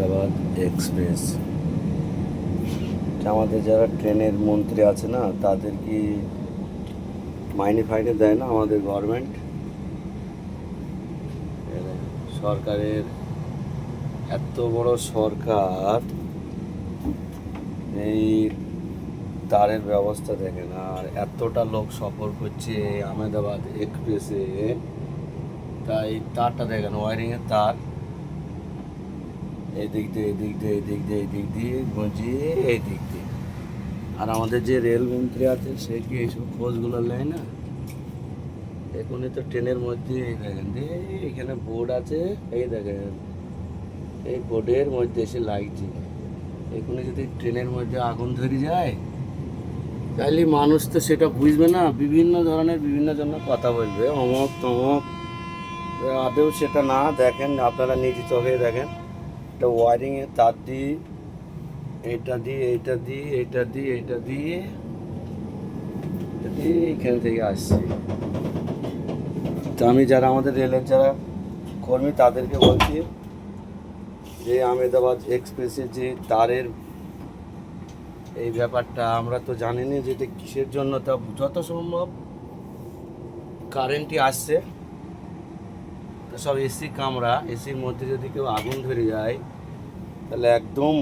Ahmedabad express. আমাদের যারা ট্রেনের মন্ত্রী আছে না, তাদের কি মাইনে ফাইনে দেয় না আমাদের গভর্নমেন্ট? সরকারের এত বড় সরকার, এই তারের ব্যবস্থা দেখেন, আর এতটা লোক সফর করছে আহমেদাবাদ এক্সপ্রেসে, তাই তারটা দেখেন, ওয়ারিংয়ের তার এই দিক দিয়ে, এই দিক দিয়ে, এই দিক দিয়ে, এই দিক দিয়ে গজিয়ে এই দিক দিয়ে। আর আমাদের যে রেলমন্ত্রী আছে, সে কি এইসব খোঁজগুলো নেয় না? এখনই তো ট্রেনের মধ্যে এই দেখেন, এখানে বোর্ড আছে, এই দেখেন এই বোর্ডের মধ্যে এসে লাগছে। এখনই যদি ট্রেনের মধ্যে আগুন ধরে যায়, তাহলে মানুষ তো সেটা বুঝবে না, বিভিন্ন ধরনের বিভিন্ন জন্য কথা বলবে, অমক তমক। আদৌ সেটা না দেখেন, আপনারা নিজে চোখে দেখেন, একটা ওয়ারিংয়ের তার দিয়ে, এইটা দিয়ে, এইটা দিয়ে, এইটা দিয়ে, এইটা দিয়ে, এইখান থেকে আসছে। তো আমি যারা আমাদের রেলের যারা কর্মী, তাদেরকে বলছি যে আহমেদাবাদ এক্সপ্রেসের যে তারের এই ব্যাপারটা, আমরা তো জানি না যে এটা কিসের জন্য। তা যত সম্ভব কারেন্টই আসছে, তো সব এসি কামরা, এসির মধ্যে যদি কেউ আগুন ধরে যায়, তাহলে একদম